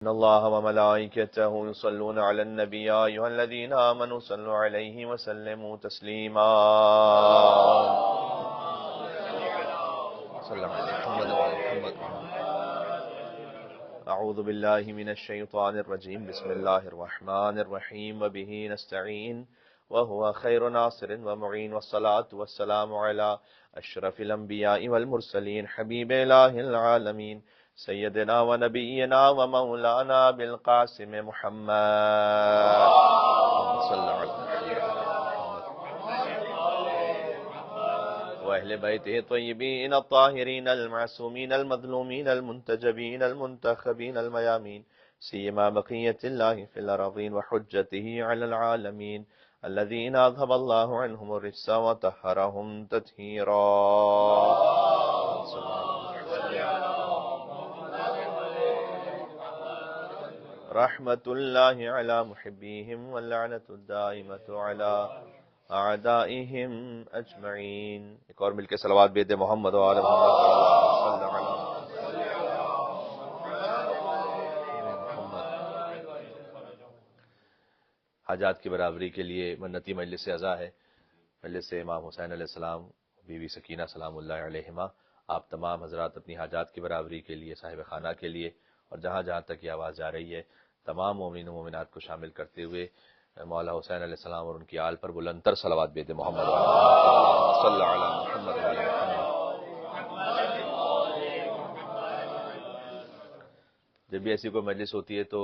إن الله وملائكته يصلون على النبي يا أيها الذين آمنوا صلوا عليه وسلموا تسليما صلى الله عليه محمد. أعوذ بالله من الشيطان الرجيم بسم الله الرحمن الرحيم وبه نستعين وهو خير ناصر ومعين والصلاة والسلام على أشرف الأنبياء والمرسلين حبيب إله العالمين سيدنا ونبينا ومولانا بالقاسم محمد صلى الله عليه وأهل بيته الطيبين الطاهرين المعصومين المظلومين المنتجبين المنتخبين الميامين سيما بقية الله في الأراضين وحجته على العالمين الذين أذهب الله عنهم الرجس وطهرهم تطهيرا. رحمت اللہ علی محبیہم واللعنۃ الدائمۃ علی اعدائہم اجمعین. ایک اور مل کے صلوات بیت محمد و آل محمد صلی اللہ علیہ وسلم. حاجات کی برابری کے لیے منتی مجلس عزا ہے، مجلس امام حسین علیہ السلام، بی بی سکینہ سلام اللہ علیہما. آپ تمام حضرات اپنی حاجات کی برابری کے لیے، صاحب خانہ کے لیے، اور جہاں جہاں تک یہ آواز جا رہی ہے تمام مومنین و مومنات کو شامل کرتے ہوئے مولا حسین علیہ السلام اور ان کی آل پر بلندتر صلوات بیت محمد صلی اللہ علیہ محمد. جب بھی ایسی کوئی مجلس ہوتی ہے تو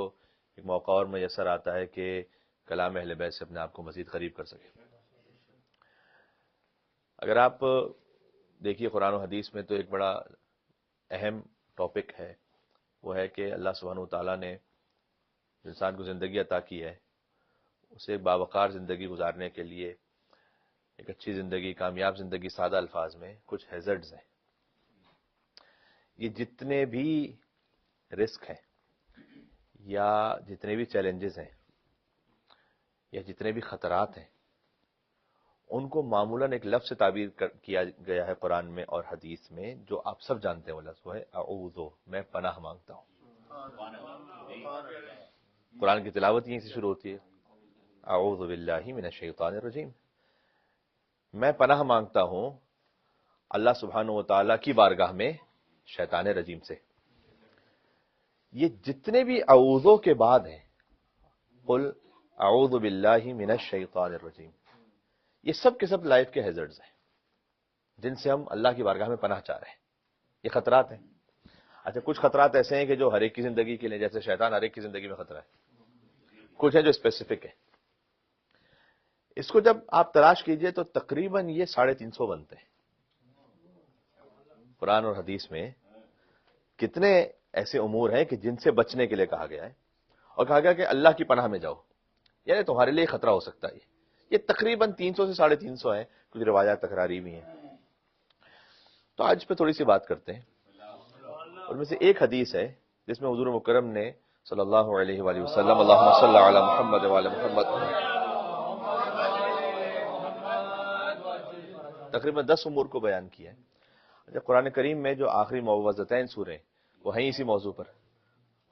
ایک موقع اور میسر آتا ہے کہ کلام اہل بیت سے اپنے آپ کو مزید قریب کر سکے. اگر آپ دیکھیے قرآن و حدیث میں تو ایک بڑا اہم ٹاپک ہے، وہ ہے کہ اللہ سبحانہ و تعالیٰ نے انسان کو زندگی عطا کی ہے، اسے ایک باوقار زندگی گزارنے کے لیے ایک اچھی زندگی، کامیاب زندگی، سادہ الفاظ میں کچھ ہیزرڈز ہیں. یہ جتنے بھی رسک ہیں یا جتنے بھی چیلنجز ہیں یا جتنے بھی خطرات ہیں، ان کو معمولاً ایک لفظ سے تعبیر کیا گیا ہے قرآن میں اور حدیث میں، جو آپ سب جانتے ہیں. وہ لفظ ہے اعوذ، میں پناہ مانگتا ہوں. قرآن کی تلاوت یہیں سے شروع ہوتی ہے، اعوذ باللہ من الشیطان الرجیم. میں پناہ مانگتا ہوں اللہ سبحانہ و تعالیٰ کی بارگاہ میں شیطان رجیم سے. یہ جتنے بھی اعوذوں کے بعد ہیں، قل اعوذ باللہ من الشیطان الرجیم، یہ سب کے سب لائف کے ہیزرڈز ہیں جن سے ہم اللہ کی بارگاہ میں پناہ چاہ رہے ہیں. یہ خطرات ہیں. اچھا، کچھ خطرات ایسے ہیں کہ جو ہر ایک کی زندگی کے لیے، جیسے شیطان ہر ایک کی زندگی میں خطرہ ہے. کچھ ہیں جو اسپیسیفک ہے. اس کو جب آپ تلاش کیجئے تو تقریباً یہ 350 بنتے ہیں. قرآن اور حدیث میں کتنے ایسے امور ہیں کہ جن سے بچنے کے لیے کہا گیا ہے، اور کہا گیا کہ اللہ کی پناہ میں جاؤ، یعنی تمہارے لیے خطرہ ہو سکتا ہے. یہ تقریباً 300 سے 350 ہیں. کچھ روایات تکراری بھی ہیں. تو آج پہ تھوڑی سی بات کرتے ہیں. ان میں سے ایک حدیث ہے جس میں حضور مکرم نے صلی اللہ علیہ وآلہ وسلم، اللہم صلی علی محمد وعلی محمد، تقریباً 10 امور کو بیان کیا ہے. اچھا، قرآن کریم میں جو آخری معوذتین سورے وہ ہیں اسی موضوع پر.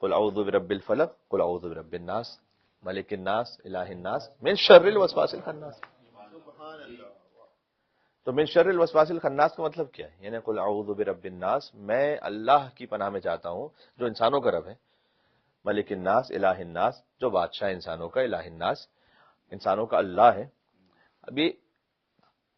قل اعوذ برب الفلق، قل اعوذ برب الناس، ملک الناس، الہ الناس، من شر الوسواس الخناس. تو من شر الوسواس الخناس کا مطلب کیا ہے؟ یعنی قل اعوذ برب الناس، میں اللہ کی پناہ میں چاہتا ہوں جو انسانوں کا رب ہے. ملک الناس، الہ الناس، جو بادشاہ انسانوں کا، الہ الناس، انسانوں کا اللہ ہے. ابھی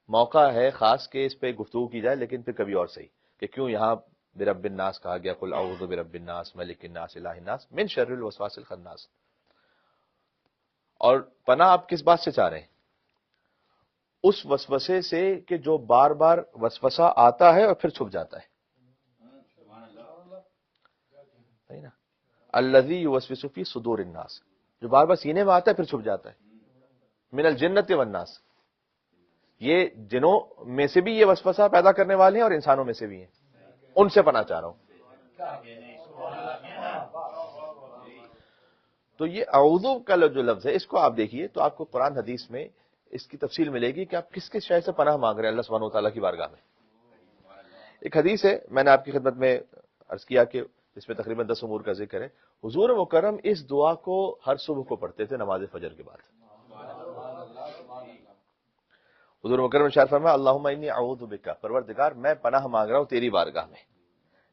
موقع ہے خاص کہ اس پہ گفتگو کی جائے، لیکن پھر کبھی اور صحیح کہ کیوں یہاں برب الناس کہا گیا، قل اعوذ برب الناس، ملک الناس، الہ الناس، من شر الوسواس الخناس. اور پناہ آپ کس بات سے چاہ رہے ہیں؟ اس وسوسے سے کہ جو بار بار وسوسہ آتا ہے اور پھر چھپ جاتا ہے. الذی یوسوس فی صدور الناس، جو بار بار سینے میں آتا ہے پھر چھپ جاتا ہے. من الجنۃ والناس، یہ جنوں میں سے بھی یہ وسوسہ پیدا کرنے والے ہیں اور انسانوں میں سے بھی ہیں. ان سے پناہ چاہ رہا ہوں. تو یہ اعوذ کا جو لفظ ہے، اس کو آپ دیکھیے تو آپ کو قرآن حدیث میں اس کی تفصیل ملے گی کہ آپ کس کس شے سے پناہ مانگ رہے ہیں اللہ سبحانہ و تعالیٰ کی بارگاہ میں. ایک حدیث ہے، میں نے آپ کی خدمت میں عرض کیا کہ اس میں تقریباً 10 امور کا ذکر ہے. حضور مکرم اس دعا کو ہر صبح کو پڑھتے تھے نماز فجر کے بعد. حضور مکرم نے ارشاد فرمایا اللہم انی اعوذ بک، پروردگار میں پناہ مانگ رہا ہوں تیری بارگاہ میں،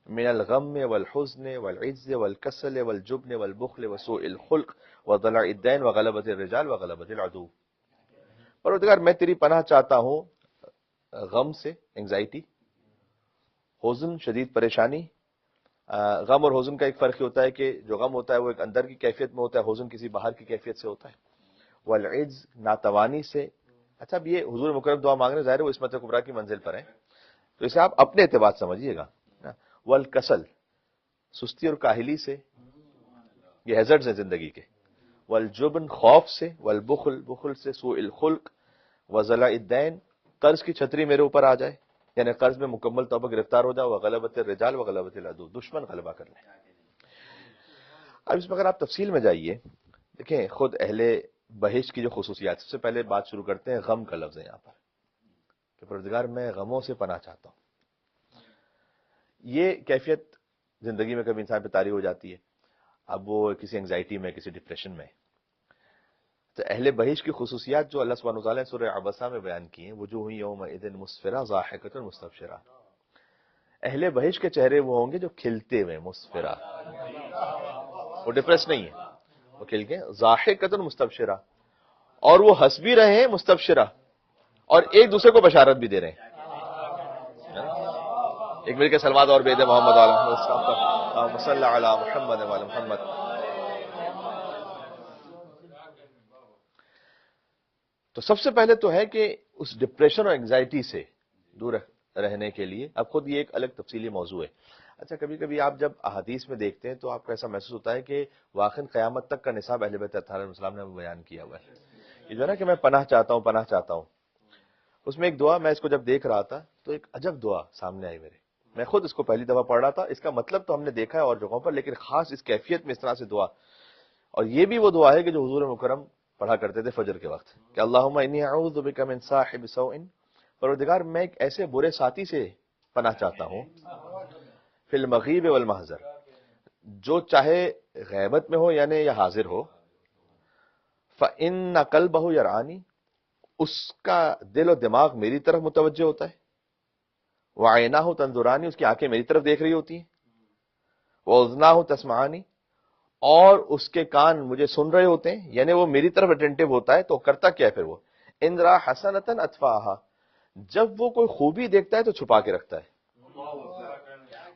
من الغم والحزن والعجز والکسل والجبن والبخل وسوء الخلق وضلع الدین وغلبۃ الرجال وغلبۃ العدو. پروردگار میں تیری پناہ چاہتا ہوں غم سے، انگزائٹی، حزن شدید پریشانی. غم اور حزن کا ایک فرق ہوتا ہے کہ جو غم ہوتا ہے وہ ایک اندر کی کیفیت میں ہوتا ہے، حزن کسی باہر کی کیفیت سے ہوتا ہے. والعجز ناتوانی سے. اچھا اب یہ حضور مکرم دعا مانگ رہے ہیں، ظاہر ہے وہ عصمت کبریٰ کی منزل پر ہیں تو اسے آپ اپنے اعتبار سمجھیے گا. والکسل سستی اور کاہلی سے، یہ ہیزرڈز ہیں زندگی کے. والجبن خوف سے، والبخل بخل سے، سوء الخلق وضلع الدین قرض کی چھتری میرے اوپر آ جائے یعنی قرض میں مکمل طور پر گرفتار ہو جاؤ، وغلبۃ الرجال وغلبۃ العدو دشمن غلبہ کر لیں. اب اس میں اگر آپ تفصیل میں جائیے دیکھیں خود اہل بہشت کی جو خصوصیات، سب سے پہلے بات شروع کرتے ہیں غم کا لفظ ہے یہاں پر کہ پروردگار میں غموں سے پناہ چاہتا ہوں. یہ کیفیت زندگی میں کبھی انسان پہ طاری ہو جاتی ہے، اب وہ کسی انگزائٹی میں، کسی ڈپریشن میں. تو اہل بہشت کی خصوصیات جو اللہ سبحانہ وتعالی نے سورہ عبسہ میں بیان کی ہیں، وجوہ یومئذ مسفرہ ضاحکۃ مستبشرہ، اہل بہشت کے چہرے وہ ہوں گے جو کھلتے ہوئے، مسفرہ، وہ ڈپریس نہیں ہے، وہ کھل کے ضاحکۃ مستبشرہ، اور وہ ہنس بھی رہے ہیں مستبشرہ، اور ایک دوسرے کو بشارت بھی دے رہے ہیں. ایک مل کے سلوات اور بید محمد اللہم صلی علی محمد وعلی محمد. تو سب سے پہلے تو ہے کہ اس ڈپریشن اور انگزائٹی سے دور رہنے کے لیے، اب خود یہ ایک الگ تفصیلی موضوع ہے. اچھا کبھی کبھی آپ جب احادیث میں دیکھتے ہیں تو آپ کو ایسا محسوس ہوتا ہے کہ واقعی قیامت تک کا نصاب اہل بیت اطہار علیہ السلام نے بیان کیا ہوا ہے. یہ جو ہے نا کہ میں پناہ چاہتا ہوں، پناہ چاہتا ہوں، اس میں ایک دعا، میں اس کو جب دیکھ رہا تھا تو ایک عجب دعا سامنے آئی میرے. میں خود اس کو پہلی دفعہ پڑھ رہا تھا، اس کا مطلب تو ہم نے دیکھا ہے اور جگہوں پر، لیکن خاص اس کیفیت میں اس طرح سے دعا. اور یہ بھی وہ دعا ہے کہ جو حضور مکرم پڑھا کرتے تھے فجر کے وقت کہ اللہم انی اعوذ بک من صاحب سوء، پروردگار میں ایک ایسے برے ساتھی سے پناہ چاہتا ہوں، فی المغیب والمحضر، جو چاہے غیبت میں ہو یعنی یا حاضر ہو، فإن قلبہ یرعانی، اس کا دل و دماغ میری طرف متوجہ ہوتا ہے، وعیناہ تنظرانی، اس کی آنکھیں میری طرف دیکھ رہی ہوتی ہیں، واذناہ تسمعانی، اور اس کے کان مجھے سن رہے ہوتے ہیں، یعنی وہ میری طرف اٹینٹو ہوتا ہے. تو کرتا کیا ہے پھر وہ، ان را حسنۃ اطفاہا، جب وہ کوئی خوبی دیکھتا ہے تو چھپا کے رکھتا ہے،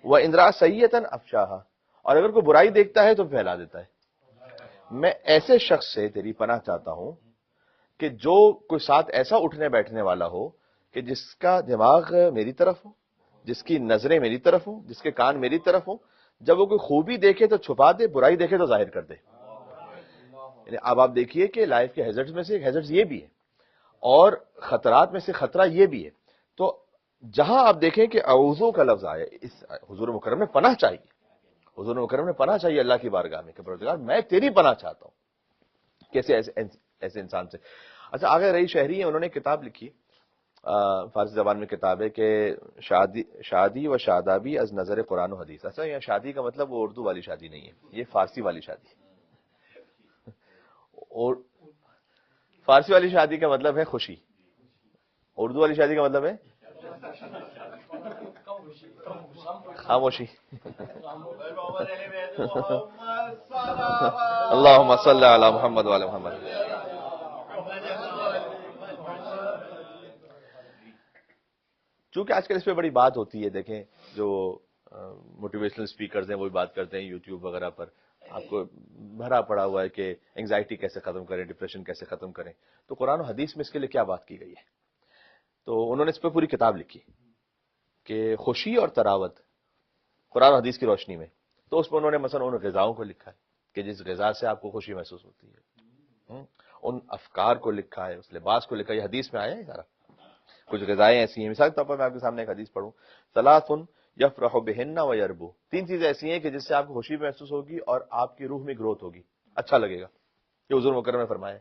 وان را سیئۃ افشاہا، اور اگر کوئی برائی دیکھتا ہے تو پھیلا دیتا ہے. میں ایسے شخص سے تیری پناہ چاہتا ہوں کہ جو کوئی ساتھ ایسا اٹھنے بیٹھنے والا ہو کہ جس کا دماغ میری طرف ہو، جس کی نظریں میری طرف ہوں، جس کے کان میری طرف ہوں، جب وہ کوئی خوبی دیکھے تو چھپا دے، برائی دیکھے تو ظاہر کر دے. یعنی اب آپ دیکھیے کہ لائف کے ہیزرڈز میں سے ایک ہیزرڈز یہ بھی ہے اور خطرات میں سے خطرہ یہ بھی ہے. تو جہاں آپ دیکھیں کہ اعوذ کا لفظ آیا، اس حضور مکرم نے پناہ چاہیے، حضور مکرم نے پناہ چاہیے اللہ کی بارگاہ میں کہ پروردگار میں تیری پناہ چاہتا ہوں کیسے ایسے انسان سے. اچھا آگے رہی شہری ہیں، انہوں نے کتاب لکھی، فارسی زبان میں کتاب ہے کہ شادی و شادابی از نظر قرآن و حدیث. اچھا یہاں شادی کا مطلب وہ اردو والی شادی نہیں ہے، یہ فارسی والی شادی. اور فارسی والی شادی کا مطلب ہے خوشی، اردو والی شادی کا مطلب ہے خاموشی. اللہم صلی علی محمد وعلی محمد. چونکہ آج کل اس پہ بڑی بات ہوتی ہے، دیکھیں جو موٹیویشنل سپیکرز ہیں وہ بھی بات کرتے ہیں یوٹیوب وغیرہ پر، آپ کو بھرا پڑا ہوا ہے کہ انگزائٹی کیسے ختم کریں، ڈپریشن کیسے ختم کریں. تو قرآن و حدیث میں اس کے لیے کیا بات کی گئی ہے؟ تو انہوں نے اس پہ پوری کتاب لکھی کہ خوشی اور تراوت قرآن و حدیث کی روشنی میں. تو اس میں انہوں نے مثلا ان غذاؤں کو لکھا ہے کہ جس غذا سے آپ کو خوشی محسوس ہوتی ہے، ان افکار کو لکھا ہے، اس لباس کو لکھا ہے. یہ حدیث میں آیا ہے سارا. کچھ غذائیں ایسی ہیں، مثال کے طور پر میں آپ کے سامنے ایک حدیث پڑھوں، ثلاث یفرح بہن ویربو، تین چیزیں ایسی ہیں کہ جس سے آپ کو خوشی محسوس ہوگی اور آپ کی روح میں گروتھ ہوگی، اچھا لگے گا. یہ حضور مکرم نے فرمایا ہے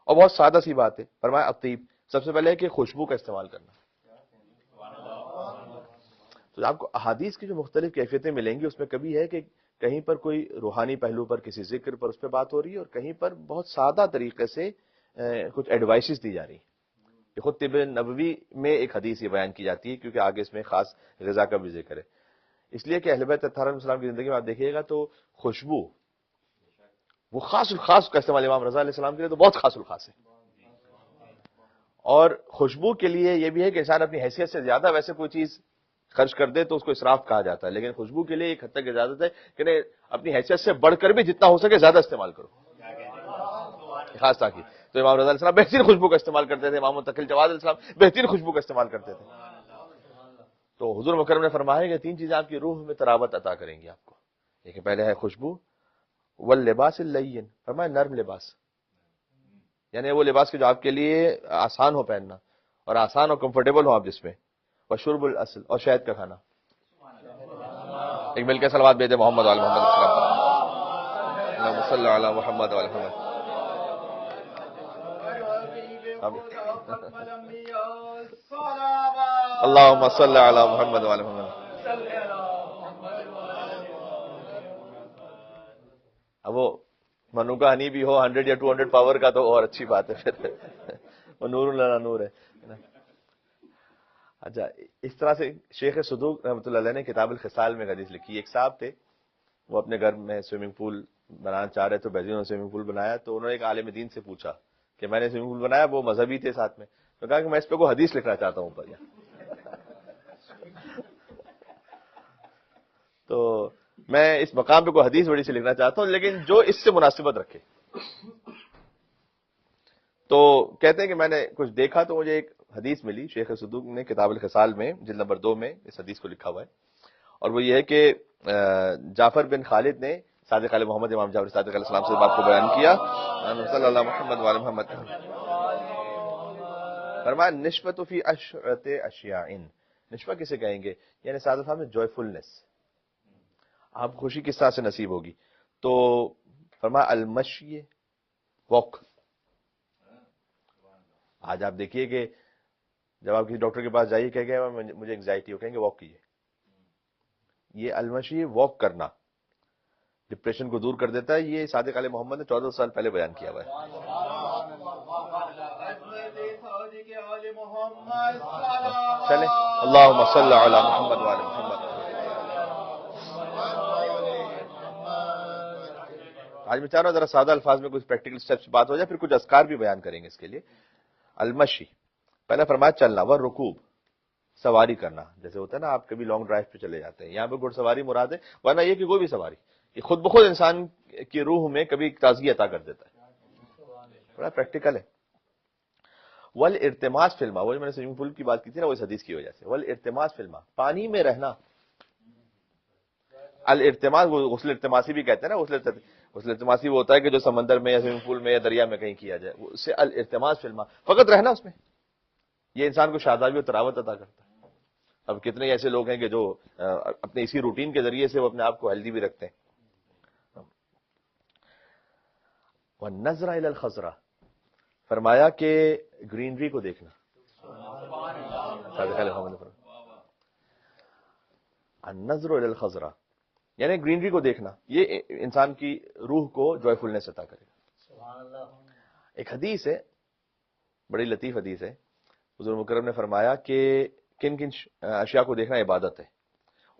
اور بہت سادہ سی بات ہے. فرمایا الطیب، سب سے پہلے ہے کہ خوشبو کا استعمال کرنا. تو آپ کو احادیث کی جو مختلف کیفیتیں ملیں گی اس میں کبھی ہے کہ کہیں پر کوئی روحانی پہلو پر کسی ذکر پر اس پہ بات ہو رہی ہے، اور کہیں پر بہت سادہ طریقے سے کچھ ایڈوائسز دی جا رہی ہیں. یہ خود طب نبوی میں ایک حدیث یہ بیان کی جاتی ہے، کیونکہ آگے اس میں خاص غذا کا بھی ذکر ہے. اس لیے کہ اہل بیت اطہار علیہ السلام کی زندگی میں آپ دیکھیے گا تو خوشبو وہ خاص الخاص کا استعمال امام رضا علیہ السلام کے لیے تو بہت خاص الخاص ہے. اور خوشبو کے لیے یہ بھی ہے کہ انسان اپنی حیثیت سے زیادہ ویسے کوئی چیز خرچ کر دے تو اس کو اسراف کہا جاتا ہے، لیکن خوشبو کے لیے ایک حد تک اجازت ہے کہ نہیں، اپنی حیثیت سے بڑھ کر بھی جتنا ہو سکے زیادہ استعمال کرو. خاص تاکہ تو امام رضا علیہ السلام بہترین خوشبو کا استعمال کرتے تھے، امام متقل جواد علیہ السلام بہترین خوشبو کا استعمال کرتے تھے. تو حضور مکرم نے فرمایا کہ 3 چیزیں آپ کی روح میں تراوت عطا کریں گی آپ کو. ایک پہلے ہے خوشبو، واللباس اللین، فرمایا نرم لباس، یعنی وہ لباس کے جو آپ کے لیے آسان ہو پہننا اور آسان اور کمفرٹیبل ہو آپ جس میں. وشرب الاصل، اور شہد کا کھانا. ایک مل کے صلوات بھیجے محمد وعلی محمد اللہم صلی علی محمد وعلی محمد. اللہم صلی علی محمد وعلی محمد. اب وہ منو کا ہنی بھی ہو 100 یا 200 پاور کا تو اور اچھی بات ہے، پھر وہ نور لنا نور ہے. اچھا، اس طرح سے شیخ صدوق رحمۃ اللہ علیہ نے کتاب الخصال میں حدیث لکھی. ایک صاحب تھے، وہ اپنے گھر میں سوئمنگ پول بنانا چاہ رہے تو بہترین سوئمنگ پول بنایا. تو انہوں نے ایک عالم دین سے پوچھا کہ میں نے سوئمنگ پول بنایا، وہ مذہبی تھے ساتھ میں، تو کہا کہ میں اس پہ کوئی حدیث لکھنا چاہتا ہوں اوپر. تو میں اس مقام پہ کوئی حدیث بڑی سی لکھنا چاہتا ہوں لیکن جو اس سے مناسبت رکھے. تو کہتے ہیں کہ میں نے کچھ دیکھا تو مجھے ایک حدیث ملی، شیخ صدوق نے کتاب الخصال میں جلد نمبر 2 میں اس حدیث کو لکھا ہوا ہے. اور وہ یہ ہے کہ جعفر بن خالد نے صادق علیہ محمد امام جعفر صادق علیہ السلام سے بات کو بیان کیا. صلی اللہ محمد وعلی محمد. فرمایا نشوۃ فی عشرۃ اشیاء، نشوہ کسے کہیں گے؟ یعنی سعادت میں جوائے فلنس، آپ خوشی کس طرح سے نصیب ہوگی. تو فرمایا المشی، واک. آج آپ دیکھیے کہ جب آپ کسی ڈاکٹر کے پاس جائیے کہ مجھے انگزائٹی ہو، کہیں گے واک کیجیے. یہ المشی، واک کرنا ڈپریشن کو دور کر دیتا ہے. یہ صادق علیہ محمد نے 14 سال پہلے بیان کیا ہوا ہے. چلیں اللہم صلی علی محمد وعلی محمد. آج میں چاہ رہا ہوں ذرا سادہ الفاظ میں کچھ پریکٹیکل سٹیپس بات ہو جائے، پھر کچھ اذکار بھی بیان کریں گے اس کے لیے. المشی، پہلا فرمایا چلنا، والرکوب، سواری کرنا. جیسے ہوتا ہے نا آپ کبھی لانگ ڈرائیو پہ چلے جاتے ہیں، یہاں پہ گھڑ سواری مراد ہے، ورنہ یہ کہ کوئی بھی سواری یہ خود بخود انسان کی روح میں کبھی تازگی عطا کر دیتا ہے. بڑا پریکٹیکل ہے. والارتماس فی الماء، وہ جو میں نے سوئمنگ پول کی بات کی تھی نا وہ اس حدیث کی وجہ سے. والارتماس فی الماء، پانی میں رہنا. الارتماس وہ غسل ارتماسی بھی کہتے ہیں نا. غسل ارتماسی وہ ہوتا ہے کہ جو سمندر میں یا سوئمنگ پول میں یا دریا میں کہیں کیا جائے، اس سے الارتماس فی الماء، فقط رہنا اس میں. یہ انسان کو شادابی اور تراوت عطا کرتا ہے. اب کتنے ایسے لوگ ہیں کہ جو اپنے اسی روٹین کے ذریعے سے وہ اپنے آپ کو ہیلدی بھی رکھتے ہیں. والنظر الی الخضرا، فرمایا کہ گرینری کو دیکھنا. النظر الی الخضرا یعنی گرینری کو دیکھنا، یہ انسان کی روح کو جوائے فلنس عطا کرے گا. ایک حدیث ہے، بڑی لطیف حدیث ہے. حضور مکرم نے فرمایا کہ کن کن اشیاء کو دیکھنا عبادت ہے.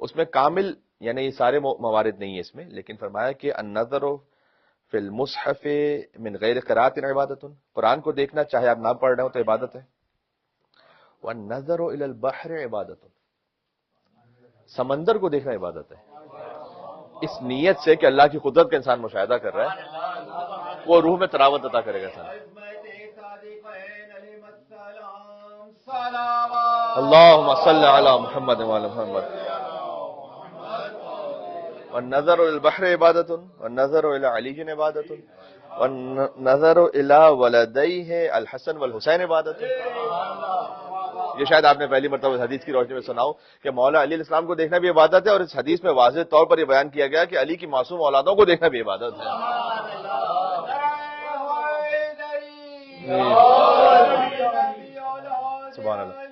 اس میں کامل یعنی یہ سارے موارد نہیں ہے اس میں، لیکن فرمایا کہ النظر فی المصحف من غیر قراءۃ عبادت، قرآن کو دیکھنا چاہے آپ نہ پڑھ رہے ہو تو عبادت ہے. والنظر الی البحر عبادت، سمندر کو دیکھنا عبادت ہے. اس نیت سے کہ اللہ کی قدرت کا انسان مشاہدہ کر رہا ہے، وہ روح میں تراوت عطا کرے گا انسان. اللہم صلی علی محمد وعلی محمد. والنظر الى البحر عبادت، والنظر الى علی عبادت، والنظر الى ولدیہ الحسن والحسین عبادت. یہ شاید آپ نے پہلی مرتبہ اس حدیث کی روشنی میں سنا ہو کہ مولا علی علیہ السلام کو دیکھنا بھی عبادت ہے، اور اس حدیث میں واضح طور پر یہ بیان کیا گیا کہ علی کی معصوم اولادوں کو دیکھنا بھی عبادت ہے. سبحان اللہ.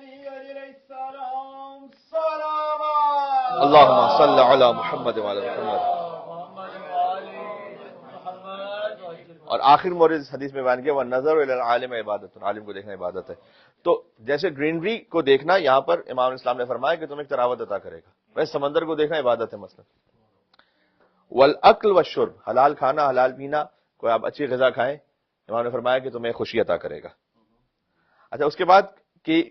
اللہم صل علی محمد وعلی محمد. اور آخر مورد اس حدیث میں بیان کیا وہ نظر الی العالم عبادت، عالم کو دیکھنا عبادت ہے. تو جیسے گرینری کو دیکھنا یہاں پر امام اسلام نے فرمایا کہ تمہیں ایک تراوت عطا کرے گا، ویسے سمندر کو دیکھنا عبادت ہے مثلا. والاکل والشرب، حلال کھانا حلال پینا، کوئی آپ اچھی غذا کھائیں، امام نے فرمایا کہ تمہیں خوشی عطا کرے گا. اچھا اس کے بعد کہ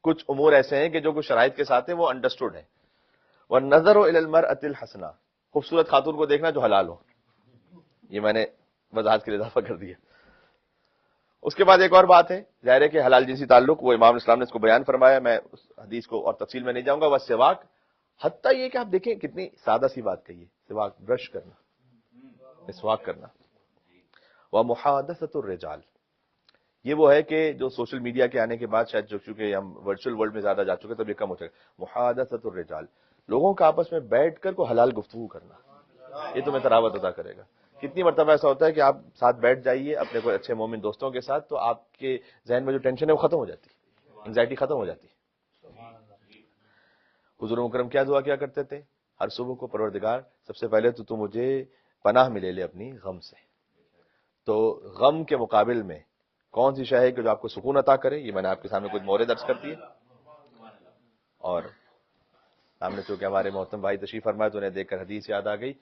کچھ امور ایسے ہیں کہ جو کچھ شرائط کے ساتھ ہیں وہ انڈرسٹوڈ ہیں. والنظر الی المرأۃ الحسنہ، خوبصورت خاتون کو دیکھنا جو حلال ہو. یہ میں نے وضاحت کے لیے اضافہ کر دیا. اس کے بعد ایک اور بات ہے، ظاہر ہے کہ حلال جنسی تعلق، وہ امام اسلام نے اس کو بیان فرمایا، میں اس حدیث کو اور تفصیل میں نہیں جاؤں گا. بس سواک، حتیٰ یہ کہ آپ دیکھیں کتنی سادہ سی بات کہی ہے، سواک، برش کرنا، مسواک کرنا. ومحادثۃ الرجال، یہ وہ ہے کہ جو سوشل میڈیا کے آنے کے بعد شاید جو چونکہ ہم ورچوئل ورلڈ میں زیادہ جا چکے تب یہ کم ہو چکا. محادثۃ الرجال، لوگوں کا آپس میں بیٹھ کر کو حلال گفتگو کرنا، یہ تمہیں تراوت عطا کرے گا. کتنی مرتبہ ایسا ہوتا ہے کہ آپ ساتھ بیٹھ جائیے اپنے کوئی اچھے مومن دوستوں کے ساتھ، تو آپ کے ذہن میں جو ٹینشن ہے وہ ختم ہو جاتی ہے، انگزائٹی ختم ہو جاتی ہے. حضور مکرم کیا دعا کیا کرتے تھے ہر صبح کو؟ پروردگار سب سے پہلے تو مجھے پناہ میں لے لے اپنی غم سے. تو غم کے مقابل میں کون سی شے ہے کہ جو آپ کو سکون عطا کرے؟ یہ میں نے آپ کے سامنے کچھ مورد درج کر دیے. اور سامنے چونکہ ہمارے محترم بھائی تشریف فرمائے تو انہیں دیکھ کر حدیث یاد آ گئی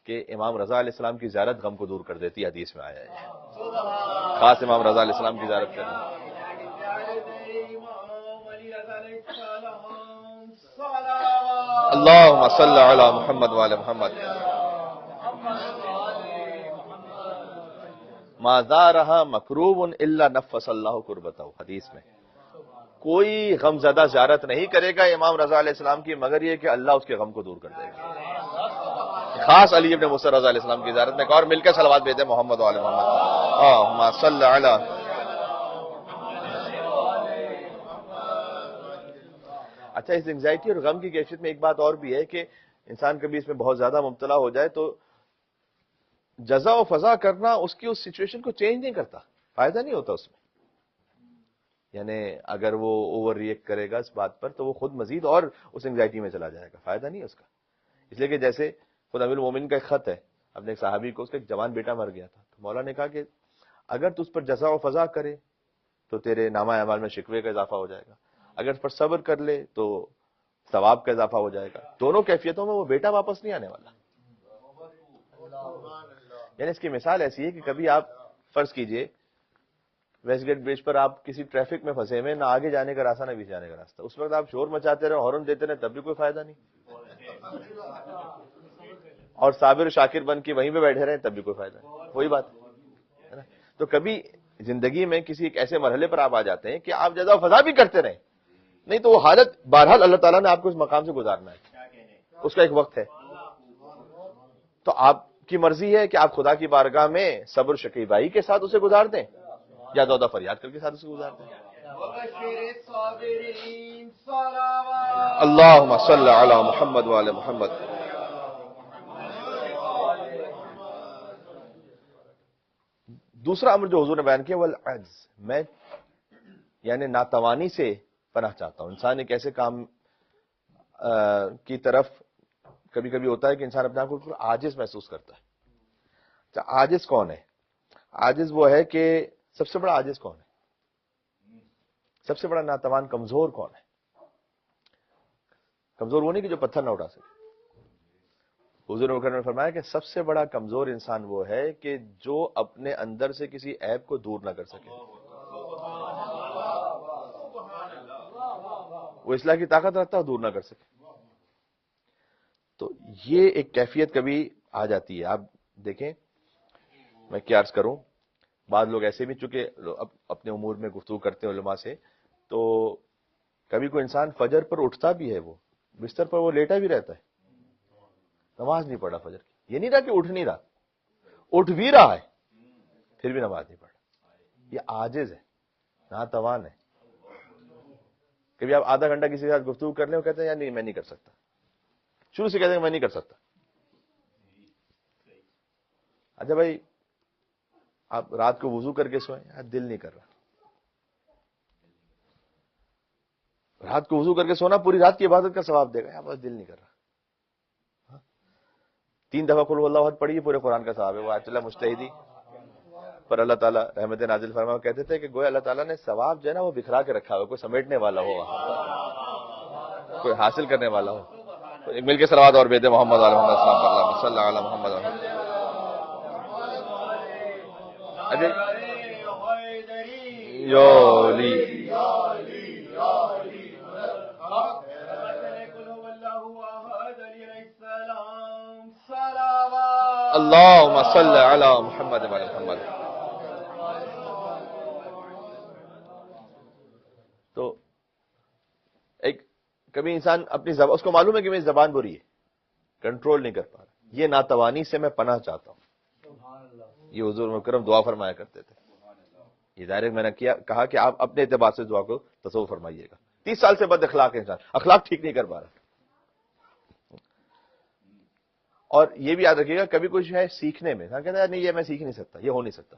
کہ امام رضا علیہ السلام کی زیارت غم کو دور کر دیتی ہے، حدیث میں آیا ہے. خاص امام رضا علیہ السلام کی زیارت کرنا. اللہم صل علی محمد وعلی محمد. ما زارها مکروب الا نفس اللہ کربتہ، حدیث میں کوئی غم زدہ زیارت نہیں کرے گا امام رضا علیہ السلام کی مگر یہ کہ اللہ اس کے غم کو دور کر دے گا. خاص علی ابن موسیٰ رضا علیہ السلام کی زیارت میں. اور مل کر صلوات بھیجتے محمد وعلی محمد. اللہم صل علی. اچھا اس انگزائٹی اور غم کی کیفیت میں ایک بات اور بھی ہے کہ انسان کبھی اس میں بہت زیادہ مبتلا ہو جائے تو جزا و فضا کرنا اس کی اس سچویشن کو چینج نہیں کرتا، فائدہ نہیں ہوتا اس میں. یعنی اگر وہ اوور ریئیکٹ کرے گا اس بات پر تو وہ خود مزید اور اس انگزائٹی میں چلا جائے گا، فائدہ نہیں ہے اس کا. اس لیے کہ جیسے خود امیر المومنین کا ایک خط ہے اپنے ایک صحابی کو، اس کا ایک جوان بیٹا مر گیا تھا، تو مولا نے کہا کہ اگر تو اس پر جزا و فضا کرے تو تیرے نامہ اعمال میں شکوے کا اضافہ ہو جائے گا، اگر اس پر صبر کر لے تو ثواب کا اضافہ ہو جائے گا. دونوں کیفیتوں میں وہ بیٹا واپس نہیں آنے والا. یعنی اس کی مثال ایسی ہے کہ کبھی آپ فرض کیجئے ویسٹ گیٹ برج پر آپ کسی ٹریفک میں پھنسے ہوئے، نہ آگے جانے کا راستہ نہ پیچھے جانے کا راستہ، اس وقت آپ شور مچاتے رہے، ہارن دیتے رہے، تب بھی کوئی فائدہ نہیں. اور صابر شاکر بن کے وہیں پہ بیٹھے رہے تب بھی کوئی فائدہ نہیں. وہی بات ہے نا. تو کبھی زندگی میں کسی ایک ایسے مرحلے پر آپ آ جاتے ہیں کہ آپ جزا و فضا بھی کرتے رہیں، نہیں تو وہ حالت بہرحال اللہ تعالیٰ نے آپ کو اس مقام سے گزارنا ہے، اس کا ایک وقت ہے. تو آپ کی مرضی ہے کہ آپ خدا کی بارگاہ میں صبر شکیبائی کے ساتھ اسے گزار دیں یا دودہ فریاد کر کے ساتھ اسے گزار دیں. اللہم صل علی محمد وعلی محمد. دوسرا امر جو حضور نے بیان کیا وہ العجز، میں یعنی ناتوانی سے پناہ چاہتا ہوں. انسان ایک ایسے کام کی طرف کبھی کبھی ہوتا ہے کہ انسان اپنے آپ کو عاجز محسوس کرتا ہے. اچھا عاجز کون ہے؟ عاجز وہ ہے کہ سب سے بڑا عاجز کون ہے؟ سب سے بڑا ناتوان کمزور کون ہے؟ کمزور وہ نہیں کہ جو پتھر نہ اٹھا سکے. حضور مکرم نے فرمایا کہ سب سے بڑا کمزور انسان وہ ہے کہ جو اپنے اندر سے کسی عیب کو دور نہ کر سکے. وہ اصلاح کی طاقت رکھتا ہے، دور نہ کر سکے. تو یہ ایک کیفیت کبھی آ جاتی ہے. آپ دیکھیں میں کیا عرض کروں، بعض لوگ ایسے بھی چونکہ اپنے امور میں گفتگو کرتے ہیں علماء سے، تو کبھی کوئی انسان فجر پر اٹھتا بھی ہے، وہ بستر پر وہ لیٹا بھی رہتا ہے، نماز نہیں پڑھا فجر کی. یہ نہیں رہا کہ اٹھ نہیں رہا، اٹھ بھی رہا ہے پھر بھی نماز نہیں پڑھا. یہ عاجز ہے، ناتوان ہے. کبھی آپ آدھا گھنٹہ کسی کے ساتھ گفتگو کر لیں، وہ کہتے ہیں یار نہیں میں نہیں کر سکتا، شروع سے کہتے ہیں میں نہیں کر سکتا. اچھا بھائی آپ رات کو وضو کر کے سوئیں، یار دل نہیں کر رہا. رات کو وضو کر کے سونا پوری رات کی عبادت کا ثواب دے گا، یار بس دل نہیں کر رہا. 3 دفعہ قل اللہ احد پڑھی پورے قرآن کا ثواب ہے. وہ آیت اللہ مجتہدی پر اللہ تعالیٰ رحمت نازل فرما کہتے تھے کہ گویا اللہ تعالیٰ نے ثواب جو ہے نا وہ بکھرا کے رکھا ہو, کوئی سمیٹنے والا ہو, کوئی حاصل کرنے والا ہو. تو ایک مل کے صلوات اور بھیجے محمد علیہ محمد صلی اللہ علیہ محمد. اللہم صلی علی محمد وعلی محمد. تو ایک کبھی انسان اپنی زبان, اس کو معلوم ہے کہ میری زبان بری ہے, کنٹرول نہیں کر پا رہا, یہ ناتوانی سے میں پناہ چاہتا ہوں. یہ حضور مکرم دعا فرمایا کرتے تھے. یہ ظاہر میں نے کہا کہ آپ اپنے اعتبار سے دعا کو تصور فرمائیے گا. 30 سال سے بد اخلاق انسان اخلاق ٹھیک نہیں کر پا رہا. اور یہ بھی یاد رکھیے گا کبھی کچھ ہے سیکھنے میں کہتا ہے نہیں یہ میں سیکھ نہیں سکتا, یہ ہو نہیں سکتا.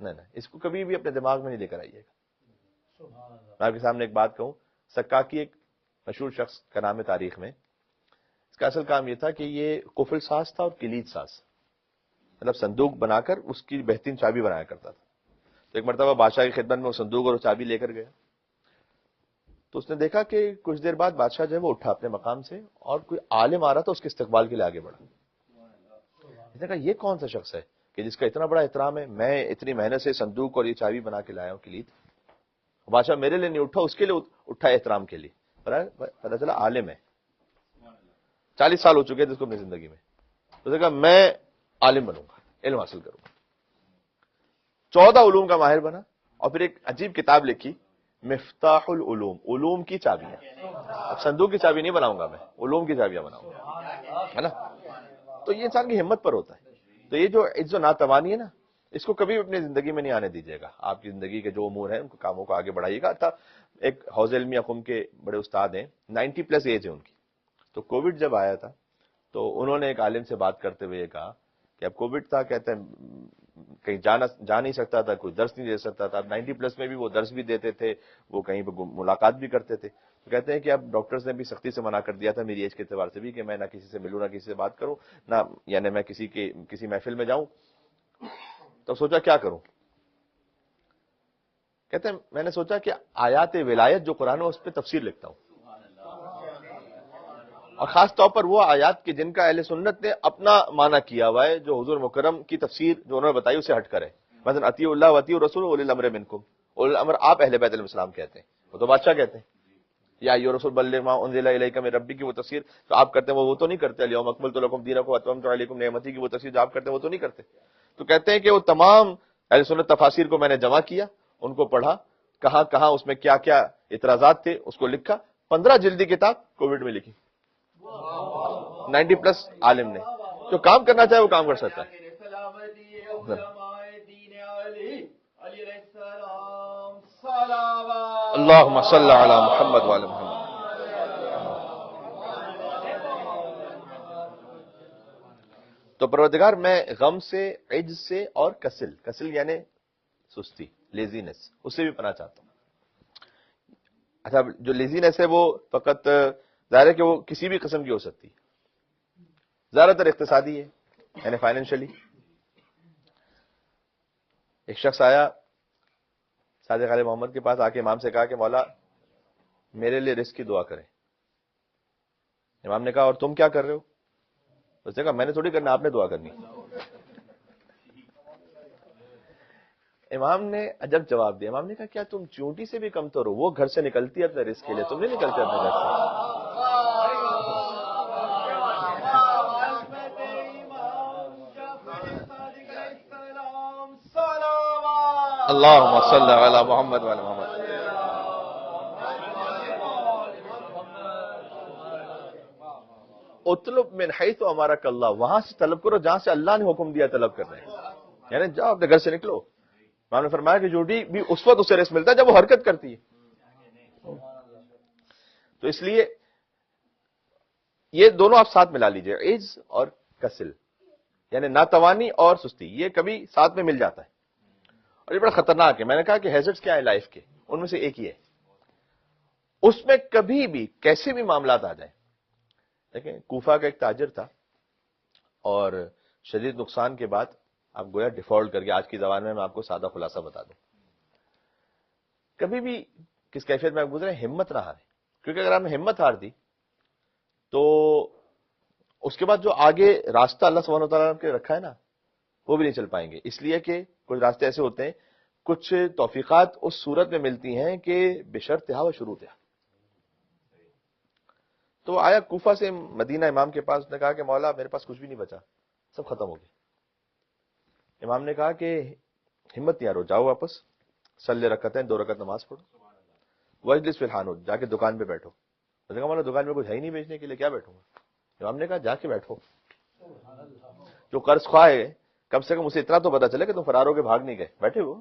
نہیں, اس کو کبھی بھی اپنے دماغ میں نہیں لے کر آئیے گا. میں آپ کے سامنے ایک بات کہوں, سکاکی ایک مشہور شخص کا نام ہے تاریخ میں. اس کا اصل کام یہ تھا کہ یہ قفل ساز تھا اور کلید ساز, مطلب صندوق بنا کر اس کی بہترین چابی بنایا کرتا تھا. تو ایک مرتبہ بادشاہ کی خدمت میں وہ صندوق اور چابی لے کر گیا. تو اس نے دیکھا کہ کچھ دیر بعد بادشاہ جو ہے وہ اٹھا اپنے مقام سے اور کوئی عالم آ رہا تھا اس کے استقبال کے لیے آگے بڑھا. اس نے کہا یہ کون سا شخص ہے کہ جس کا اتنا بڑا احترام ہے, میں اتنی محنت سے صندوق اور یہ چابی بنا کے لایا ہوں کلید, بادشاہ میرے لیے نہیں اٹھا, اس کے لیے اٹھا احترام کے لیے. پتا چلا عالم ہے, 40 سال ہو چکے تھے اس کو اپنی زندگی میں. اس نے کہا میں عالم بنوں گا, علم حاصل کروں گا. 14 علوم کا ماہر بنا اور پھر ایک عجیب کتاب لکھی, مفتاح العلوم, علوم کی چابیاں. اب صندوق کی چابی نہیں بناؤں گا میں, علوم کی چابیاں بناؤں گا, ہے نا. تو یہ انسان کی ہمت پر ہوتا ہے. تو یہ جو عجز و ناتوانی ہے نا, اس کو کبھی اپنی زندگی میں نہیں آنے دیجیے گا. آپ کی زندگی کے جو امور ہیں ان کو کاموں کو آگے بڑھائیے گا. تھا ایک حوض علمی قم کے بڑے استاد ہیں, 90+ ایج ہے ان کی. تو کووڈ جب آیا تھا تو انہوں نے ایک عالم سے بات کرتے ہوئے یہ کہا کہ اب کووڈ تھا, کہتے ہیں کہیں جا نہیں سکتا تھا, کوئی درس نہیں دے سکتا تھا. اب 90+ میں بھی وہ درس بھی دیتے تھے, وہ کہیں پہ ملاقات بھی کرتے تھے. تو کہتے ہیں کہ اب ڈاکٹرز نے بھی سختی سے منع کر دیا تھا میری ایج کے اعتبار سے بھی کہ میں نہ کسی سے ملوں, نہ کسی سے بات کروں, نہ یعنی میں کسی محفل میں جاؤں. تو سوچا کیا کروں. کہتے ہیں میں نے سوچا کہ آیات ولایت جو قرآن ہے اس پہ تفسیر لکھتا ہوں, اور خاص طور پر وہ آیات کے جن کا اہل سنت نے اپنا معنی کیا ہوا ہے, جو حضور مکرم کی تفسیر جو انہوں نے بتائی اسے ہٹ کر ہے. مثلا اطیعوا اللہ واطیعوا الرسول واولی الامر منکم. اولی الامر آپ اہل بیت علیہ السلام کہتے ہیں, وہ تو بادشاہ کہتے ہیں. یا ایھا الرسول بلغ ما انزل الیک من ربک کی وہ تفسیر تو آپ کرتے ہیں, وہ تو نہیں کرتے. الیوم اکملت لکم دینکم واتممت علیکم نعمتی کی وہ تفسیر جو آپ کرتے ہیں وہ تو نہیں کرتے. تو کہتے ہیں کہ وہ تمام اہل سنت تفاسیر کو میں نے جمع کیا, ان کو پڑھا, کہاں کہاں اس میں کیا کیا اعتراضات تھے اس کو لکھا. 15 جلدی کتاب کووڈ میں لکھی. 90+ عالم نے جو کام کرنا چاہے وہ کام کر سکتا ہے. اللہم صلی علی محمد وعلی محمد. تو پروردگار میں غم سے, عجز سے اور کسل یعنی سستی, لیزینس, اس سے بھی پناہ چاہتا ہوں. اچھا جو لیزینس ہے وہ فقط ظاہر ہے کہ وہ کسی بھی قسم کی ہو سکتی ہے, زیادہ تر اقتصادی ہے یعنی فائنینشلی. ایک شخص آیا صادق علیہ محمد کے پاس, آ کے امام سے کہا کہ مولا میرے لیے رزق کی دعا کریں. امام نے کہا اور تم کیا کر رہے ہو؟ اس نے کہا میں نے تھوڑی کرنا, آپ نے دعا کرنی. امام نے عجب جواب دیا. امام نے کہا کیا تم چونٹی سے بھی کم تو ہو؟ وہ گھر سے نکلتی ہے اپنے رزق کے لیے, تم نہیں نکلتے اپنے گھر سے. اللہم صلی علی محمد وعلی محمد. اطلب من حیث امرک اللہ, وہاں سے طلب کرو جہاں سے اللہ نے حکم دیا طلب کر رہے ہیں, یعنی جاؤ اپنے گھر سے نکلو. انہوں نے فرمایا کہ جھوٹی بھی اس وقت اسے رزق ملتا ہے جب وہ حرکت کرتی ہے. تو اس لیے یہ دونوں آپ ساتھ ملا لیجئے, عجز اور کسل یعنی ناتوانی اور سستی, یہ کبھی ساتھ میں مل جاتا ہے اور یہ بڑا خطرناک ہے. میں نے کہا کہ ہیزرڈز کیا ہے لائف کے, ان میں سے ایک ہی ہے, اس میں کبھی بھی کیسے بھی معاملات آ جائیں. دیکھیں کوفہ کا ایک تاجر تھا, اور شدید نقصان کے بعد آپ گویا ڈیفالٹ کر کے آج کی زبان میں آپ کو سادہ خلاصہ بتا دوں. کبھی بھی کس کیفیت میں آپ گزرے ہمت نہ ہارے, کیونکہ اگر آپ نے ہمت ہار دی تو اس کے بعد جو آگے راستہ اللہ سبحانہ وتعالیٰ نے رکھا ہے نا وہ بھی نہیں چل پائیں گے. اس لیے کہ کچھ راستے ایسے ہوتے ہیں, کچھ توفیقات اس صورت میں ملتی ہیں کہ بشرطہا و شروطہا. تو آیا کوفہ سے مدینہ امام کے پاس, نے کہا کہ مولا میرے پاس کچھ بھی نہیں بچا, سب ختم ہو گئے. امام نے کہا کہ ہمت نہیں ہارو, جاؤ واپس صلی رکعتین 2 رکعت نماز پڑھو, وجلس فی الحانوت, جا کے دکان پہ بیٹھو. میں نے کہا مولا دکان میں کچھ ہے ہی نہیں بیچنے کے لیے, کیا بیٹھوں گا؟ امام نے کہا جا کے بیٹھو, جو قرض خواہ ہے کم سے کم اسے اتنا تو پتا چلے کہ تم فرار ہو کے بھاگ نہیں گئے, بیٹھے ہو,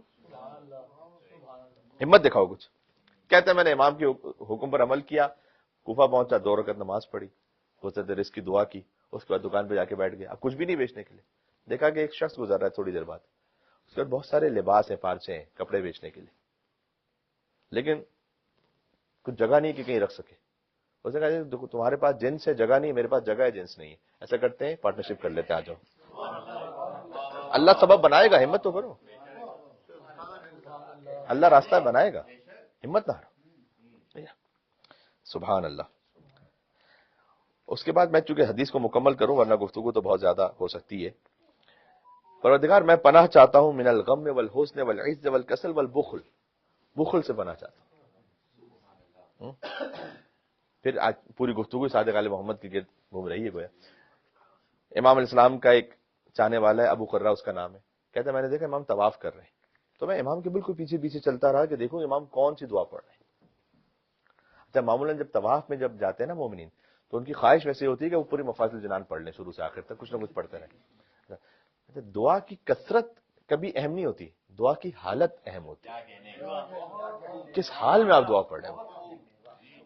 ہمت دکھاؤ کچھ. کہتے ہیں میں نے امام کے حکم پر عمل کیا, کوفہ پہنچا, 2 رکعت نماز پڑھی, وسعت رزق کی دعا کی, اس کے بعد دکان پہ جا کے بیٹھ گیا. اب کچھ بھی نہیں بیچنے کے لیے. دیکھا کہ ایک شخص گزر رہا ہے تھوڑی دیر بعد, اس کے بعد بہت سارے لباس ہیں, پارچے ہیں, کپڑے بیچنے کے لیے, لیکن کچھ جگہ نہیں کہ کہیں رکھ سکے. اس نے کہا تمہارے پاس جنس ہے, جگہ نہیں, میرے پاس جگہ ہے, جنس نہیں ہے. ایسا کرتے ہیں پارٹنرشپ کر لیتے ہیں, آ جاؤ. اللہ سبب بنائے گا, ہمت تو کرو, اللہ راستہ بنائے گا, ہمت نہ ہارو. سبحان اللہ. اس کے بعد میں چونکہ حدیث کو مکمل کروں ورنہ گفتگو تو بہت زیادہ ہو سکتی ہے. پروردگار میں پناہ چاہتا ہوں من الغم والحزن والعجز والکسل والبخل, بخل سے پناہ چاہتا ہوں. پھر آج پوری گفتگو صادق علیہ محمد کی گرد گھوم رہی ہے گویا. امام علیہ السلام کا ایک چاہنے والا ہے, ابو قرہ اس کا نام ہے, کہتا ہے میں نے دیکھا امام طواف کر رہے ہیں, تو میں امام کے بالکل پیچھے پیچھے چلتا رہا کہ دیکھوں امام کون سی دعا پڑھ رہے ہیں. اچھا, معمولاً جب طواف میں جب جاتے ہیں نا مومنین, تو ان کی خواہش ویسے ہوتی ہے کہ وہ پوری مفاصل جنان پڑھ لیں شروع سے آخر تک, کچھ نہ کچھ پڑھتے رہیں. دعا کی کثرت کبھی اہم نہیں ہوتی, دعا کی حالت اہم ہوتی ہے. کس حال میں آپ دعا پڑھ رہے ہیں.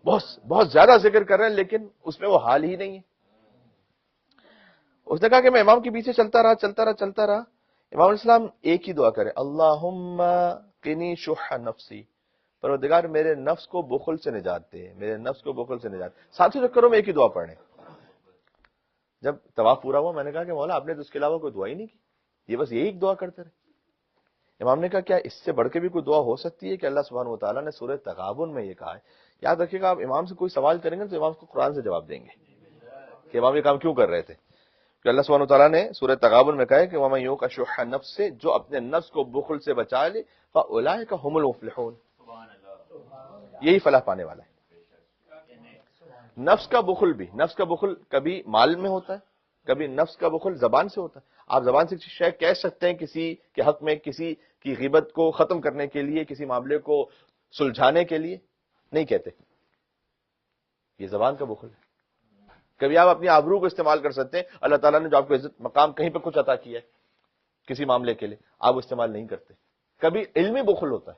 بہت زیادہ ذکر کر رہے ہیں لیکن اس میں وہ حال ہی نہیں ہے. اس نے کہا کہ میں امام کے پیچھے چلتا رہا. امام علیہ السلام ایک ہی دعا کرے, اللہم قنی شح نفسی, پروردگار میرے نفس کو بخل سے نجات دے, میرے نفس کو بخل سے نجات. ساتھی چکروں میں ایک ہی دعا پڑھیں. جب طواف پورا ہوا میں نے کہا کہ مولا آپ نے تو اس کے علاوہ کوئی دعا ہی نہیں کی, یہ بس یہی ایک دعا کرتے رہے. امام نے کہا کیا اس سے بڑھ کے بھی کوئی دعا ہو سکتی ہے کہ اللہ سبحانہ و تعالیٰ نے سورہ تغابن میں یہ کہا ہے. یاد رکھیے گا, آپ امام سے کوئی سوال کریں گے تو امام کو قرآن سے جواب دیں گے کہ امام یہ کام کیوں کر رہے تھے. کہ اللہ سبحانہ و تعالیٰ نے سورہ تغابن میں کہا ہے کہ وَمَن يُوقَ شُحَّ نَفْسِهِ, جو اپنے نفس کو بخل سے بچا لے, فَأُولَٰئِكَ هُمُ الْمُفْلِحُونَ, یہی فلاح پانے والا ہے. نفس کا بخل بھی, نفس کا بخل کبھی مال میں ہوتا ہے, کبھی نفس کا بخل زبان سے ہوتا ہے. آپ زبان سے شے کہہ سکتے ہیں کسی کے حق میں, کسی کی غیبت کو ختم کرنے کے لیے, کسی معاملے کو سلجھانے کے لیے, نہیں کہتے, یہ زبان کا بخل ہے. کبھی آپ اپنی آبرو کو استعمال کر سکتے ہیں, اللہ تعالیٰ نے جو آپ کو عزت مقام کہیں پہ کچھ عطا کیا ہے کسی معاملے کے لیے, آپ وہ استعمال نہیں کرتے. کبھی علمی بخل ہوتا ہے.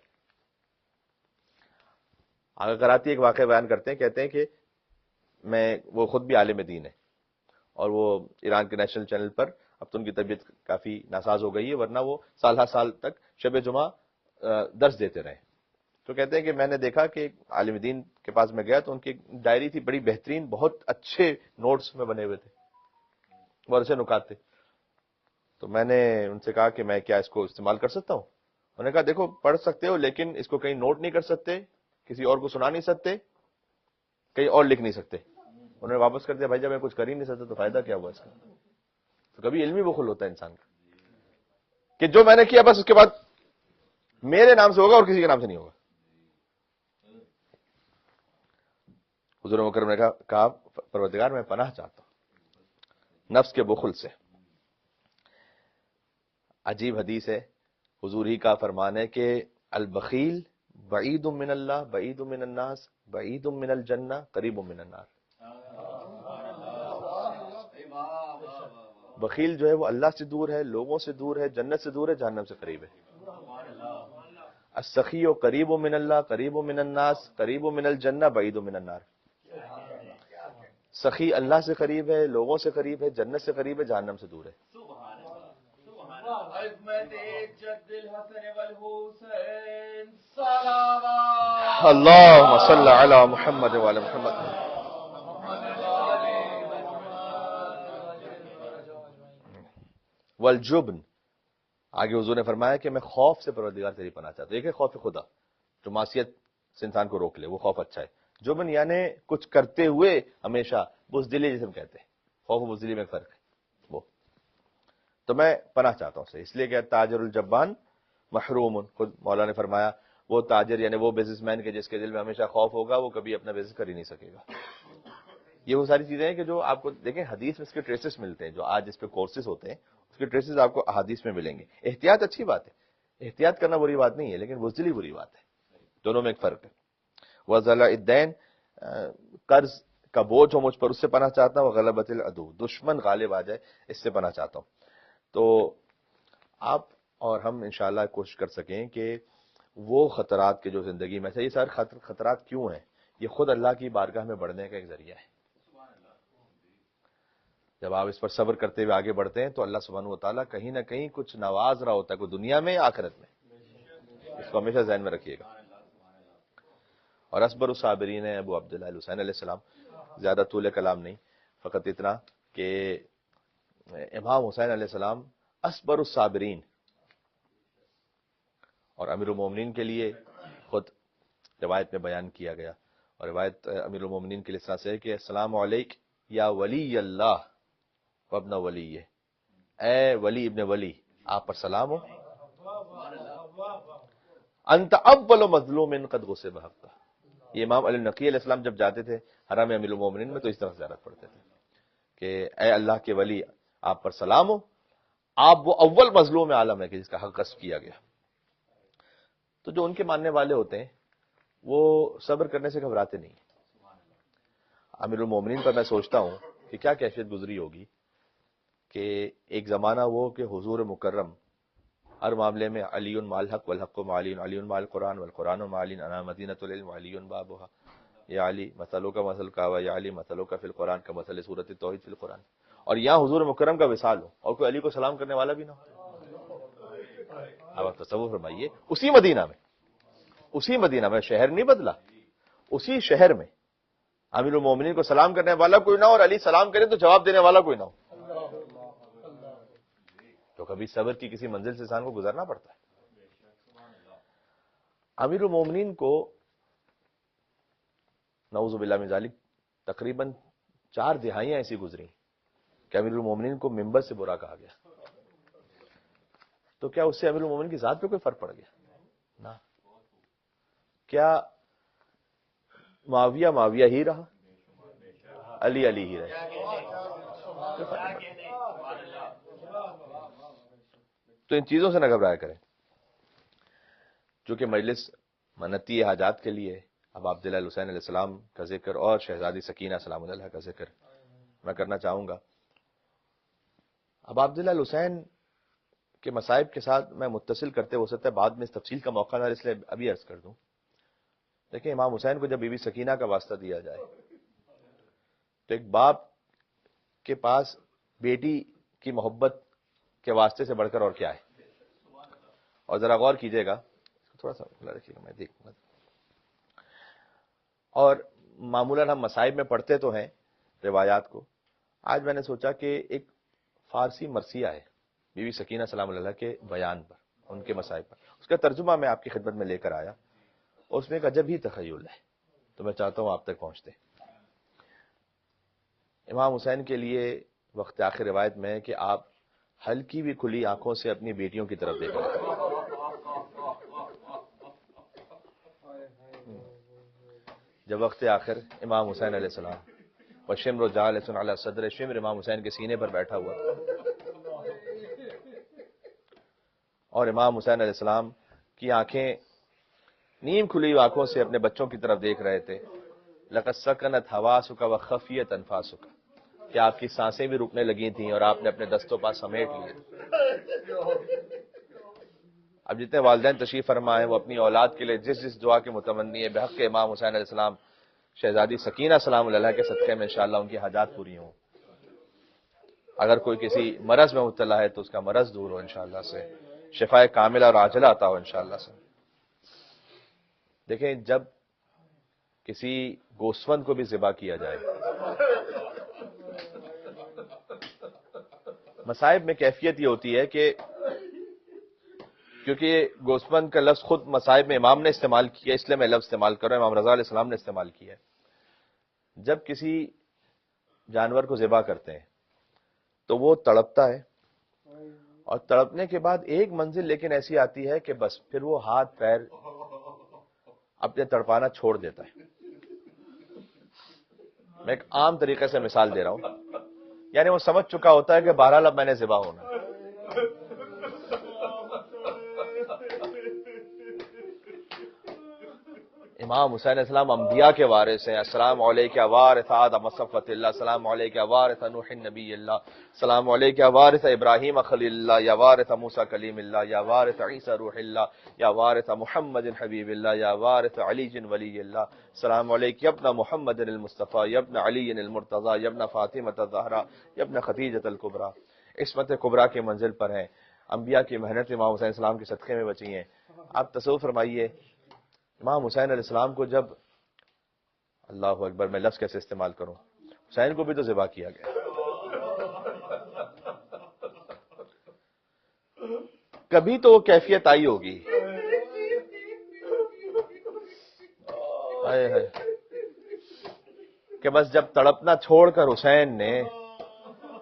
آگے کراتی ایک واقعہ بیان کرتے ہیں, کہتے ہیں کہ وہ خود بھی عالم دین ہے, اور وہ ایران کے نیشنل چینل پر, اب تو ان کی طبیعت کافی ناساز ہو گئی ہے, ورنہ وہ سال ہر سال تک شب جمعہ درس دیتے رہے. تو کہتے ہیں کہ میں نے دیکھا کہ عالم دین کے پاس میں گیا تو ان کی ڈائری تھی بڑی بہترین, بہت اچھے نوٹس میں بنے ہوئے تھے, بہت اچھے نکات تھے. تو میں نے ان سے کہا کہ میں کیا اس کو استعمال کر سکتا ہوں. انہوں نے کہا دیکھو پڑھ سکتے ہو لیکن اس کو کہیں نوٹ نہیں کر سکتے, کسی اور کو سنا نہیں سکتے, کہیں اور لکھ نہیں سکتے. انہوں نے واپس کر دیا, بھائی جب میں کچھ کر ہی نہیں سکتا تو فائدہ کیا ہوا اس کا. تو کبھی علمی بخل ہوتا ہے انسان کا کہ جو میں نے کیا بس اس کے بعد میرے نام سے ہوگا اور کسی کے نام سے نہیں ہوگا. حضور مکرم نے کہا پروردگار میں پناہ چاہتا ہوں نفس کے بخل سے. عجیب حدیث ہے, حضور ہی کا فرمان ہے کہ البخیل بعید من اللہ, بعید من الناس, بعید من الجنہ, قریب من النار. بخیل جو ہے وہ اللہ سے دور ہے, لوگوں سے دور ہے, جنت سے دور ہے, جہنم سے قریب ہے. السخی قریب من اللہ, قریب من الناس, قریب من الجنہ, بعید من النار. سخی اللہ سے قریب ہے, لوگوں سے قریب ہے, جنت سے قریب ہے, جہنم سے دور ہے. اللہم صلی علی محمد وعلی محمد. والجبن. آگے حضور نے فرمایا کہ میں خوف سے پروردگار تیری پناہ چاہتا ہوں. ایک ہے خوف خدا جو معصیت سے انسان کو روک لے، وہ خوف اچھا ہے. جبن یعنی کچھ کرتے ہوئے ہمیشہ بزدلی، جسے ہم کہتے ہیں، خوف و بزدلی میں فرق ہے. وہ تو میں پناہ چاہتا ہوں اسے، اس لیے کہ تاجر الجبان محروم. خود مولا نے فرمایا وہ تاجر یعنی وہ بزنس مین کے جس کے دل میں ہمیشہ خوف ہوگا وہ کبھی اپنا بزنس کر ہی نہیں سکے گا. یہ وہ ساری چیزیں ہیں کہ جو آپ کو دیکھیں حدیث میں اس کے ٹریسز ملتے ہیں. جو آج اس پہ کورسز ہوتے ہیں اس کے ٹریسز آپ کو احادیث میں ملیں گے. احتیاط اچھی بات ہے، احتیاط کرنا بری بات نہیں ہے، لیکن بزدلی بری بات ہے. دونوں میں ایک فرق ہے. وَذَلَ الدَّيْن، قرض کا بوجھ ہو مجھ پر، اس سے پناہ چاہتا ہوں. غلبۃ العدو، دشمن غالب آ جائے، اس سے پناہ چاہتا ہوں. تو آپ اور ہم انشاءاللہ کوشش کر سکیں کہ وہ خطرات کے جو زندگی میں سے، یہ سارے خطرات کیوں ہیں؟ یہ خود اللہ کی بارگاہ میں بڑھنے کا ایک ذریعہ ہے. جب آپ اس پر صبر کرتے ہوئے آگے بڑھتے ہیں تو اللہ سبحانہ و تعالیٰ کہیں نہ کہیں کچھ نواز رہا ہوتا ہے، کوئی دنیا میں یا آخرت میں. اس کو ہمیشہ ذہن میں رکھیے گا. اور اصبر الصابرین ہے ابو عبداللہ الحسین علیہ السلام. زیادہ طول کلام نہیں، فقط اتنا کہ امام حسین علیہ السلام اصبر الصابرین، اور امیر المومنین کے لیے خود روایت میں بیان کیا گیا. اور روایت امیر المومنین کے لیے اس طرح سے ہے کہ السلام علیک یا ولی اللہ وابن ولی، اے ولی ابن ولی، آپ پر سلام ہو. انت اول مظلوم قد غصب حقہ. یہ امام علی نقی علیہ السلام جب جاتے تھے حرم امیر المومنین میں تو اس طرح زیارت پڑھتے تھے کہ اے اللہ کے ولی آپ پر سلام ہو، آپ وہ اول مظلوم عالم ہے کہ جس کا حق غصب کیا گیا. تو جو ان کے ماننے والے ہوتے ہیں وہ صبر کرنے سے گھبراتے نہیں. امیر المومنین پر میں سوچتا ہوں کہ کیا کیفیت گزری ہوگی کہ ایک زمانہ وہ کہ حضور مکرم ہر معاملے میں علی مع الحق والحق مع علی، علی مع القرآن والقرآن مع علی، انا مدینۃ العلم علی بابها، یا علی مثلوں کا مثل کعبہ، یا علی مثلوں کا فی القرآن کا مثل سورۃ التوحید فی القرآن. اور یہاں حضور مکرم کا وصال ہو اور کوئی علی کو سلام کرنے والا بھی نہ ہو. اب آپ تصور فرمائیے، اسی مدینہ میں شہر نہیں بدلا، اسی شہر میں امیر المومنین کو سلام کرنے والا کوئی نہ ہو، اور علی سلام کرے تو جواب دینے والا کوئی نہ ہو. تو کبھی صبر کی کسی منزل سے انسان کو گزرنا پڑتا ہے. امیر المومنین کو نعوذ باللہ من ذالک تقریباً 4 دہائیاں ایسی گزری کہ امیر المومنین کو منبر سے برا کہا گیا. تو کیا اس سے امیر المومنین کی ذات پہ کوئی فرق پڑ گیا؟ نہ. کیا معاویہ ہی رہا، علی ہی رہے؟ تو ان چیزوں سے نہ گھبرایا کریں. چونکہ مجلس منتی حاجات کے لیے اب عبداللہ الحسین علیہ السلام کا ذکر اور شہزادی سکینہ سلام اللہ کا ذکر میں کرنا چاہوں گا. اب عبداللہ الحسین کے مصائب کے ساتھ میں متصل کرتے ہو سکتا ہے بعد میں اس تفصیل کا موقع نہ، اس لیے ابھی عرض کر دوں. دیکھیں امام حسین کو جب بی بی سکینہ کا واسطہ دیا جائے تو ایک باپ کے پاس بیٹی کی محبت کے واسطے سے بڑھ کر اور کیا ہے. اور ذرا غور کیجئے گا، تھوڑا سا کھلا رکھیے گا میں دیکھوں گا. اور معمولاً ہم مصائب میں پڑھتے تو ہیں روایات کو. آج میں نے سوچا کہ ایک فارسی مرثیہ ہے بی بی سکینہ سلام اللہ کے بیان پر، ان کے مصائب پر، اس کا ترجمہ میں آپ کی خدمت میں لے کر آیا. اور اس میں ایک عجب ہی تخیل ہے، تو میں چاہتا ہوں آپ تک پہنچتے. امام حسین کے لیے وقت آخر روایت میں ہے کہ آپ ہلکی بھی کھلی آنکھوں سے اپنی بیٹیوں کی طرف دیکھ رہے ہیں. جب وقت آخر امام حسین علیہ السلام وشمر جالس علی صدر، شمر امام حسین کے سینے پر بیٹھا ہوا، اور امام حسین علیہ السلام کی آنکھیں نیم کھلی آنکھوں سے اپنے بچوں کی طرف دیکھ رہے تھے. لقد سکنت حواسک وخفیت انفاسک، کہ آپ کی سانسیں بھی رکنے لگی تھیں اور آپ نے اپنے دستوں پاس سمیٹ لیے. اب جتنے والدین تشریف فرما ہیں وہ اپنی اولاد کے لیے جس جس دعا کے متمنی ہے بحق امام حسین علیہ السلام شہزادی سکینہ سلام اللہ کے صدقے میں انشاءاللہ ان کی حاجات پوری ہوں. اگر کوئی کسی مرض میں مبتلا ہے تو اس کا مرض دور ہو انشاءاللہ سے، شفاء کاملہ اور عاجلہ عطا ہو انشاءاللہ سے. دیکھیں جب کسی گوسفند کو بھی ذبح کیا جائے، مصائب میں کیفیت یہ ہوتی ہے کہ کیونکہ گوسفند کا لفظ خود مصائب میں امام نے استعمال کیا، اس لیے میں لفظ استعمال کر رہا ہوں، امام رضا علیہ السلام نے استعمال کیا ہے۔ جب کسی جانور کو ذبح کرتے ہیں تو وہ تڑپتا ہے، اور تڑپنے کے بعد ایک منزل لیکن ایسی آتی ہے کہ بس پھر وہ ہاتھ پیر اپنے تڑپانا چھوڑ دیتا ہے۔ میں ایک عام طریقے سے مثال دے رہا ہوں، یعنی وہ سمجھ چکا ہوتا ہے کہ بہرحال اب میں نے ذبح ہونا ہے۔ امام حسین علیہ السلام انبیاء کے وارث ہیں۔ السلام علیک یا وارث آدم وصفوۃ اللہ، السلام علیک یا وارث نوح نبی اللہ، السلام علیک یا وارث ابراہیم خلیل اللہ، یا وارث موسیٰ کلیم اللہ، یا وارث عیسیٰ روح اللہ، یا وارث محمد حبیب اللہ، یا وارث علی ولی اللہ، السلام علیک یا ابن محمد المصطفیٰ، یا ابن علی المرتضیٰ، یا ابن فاطمہ الزہرا، یا ابن خدیجہ الکبریٰ۔ عصمت کبریٰ کی منزل پر ہیں، انبیاء کی محنت امام حسین علیہ السلام کے صدقے میں بچی ہیں۔ آپ تصور فرمائیے امام حسین علیہ السلام کو جب، اللہ اکبر میں لفظ کیسے استعمال کروں، حسین کو بھی تو ذبح کیا گیا، کبھی تو وہ کیفیت آئی ہوگی، کہ بس جب تڑپنا چھوڑ کر حسین نے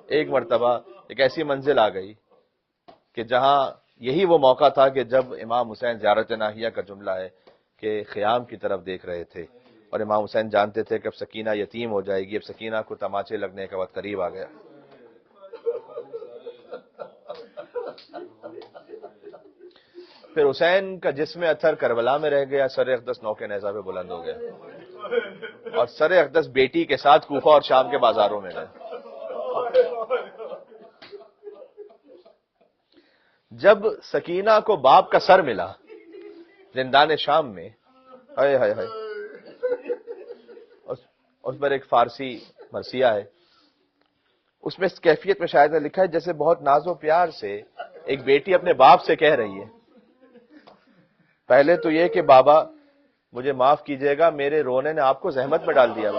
ایک مرتبہ ایک ایسی منزل آ گئی کہ جہاں یہی وہ موقع تھا کہ جب امام حسین زیارت ناہیہ کا جملہ ہے کہ خیام کی طرف دیکھ رہے تھے، اور امام حسین جانتے تھے کہ اب سکینہ یتیم ہو جائے گی، اب سکینہ کو تماچے لگنے کا وقت قریب آ گیا۔ پھر حسین کا جسم اثر کربلا میں رہ گیا، سر اقدس نو کے نیزہ پہ بلند ہو گیا، اور سر اقدس بیٹی کے ساتھ کوفہ اور شام کے بازاروں میں گئے۔ جب سکینہ کو باپ کا سر ملا زندان شام میں، ہائے ہائے ہائے، اس پر ایک فارسی مرثیہ ہے، اس میں اس کیفیت میں شاید لکھا ہے جیسے بہت ناز و پیار سے ایک بیٹی اپنے باپ سے کہہ رہی ہے، پہلے تو یہ کہ بابا مجھے معاف کیجئے گا، میرے رونے نے آپ کو زحمت میں ڈال دیا۔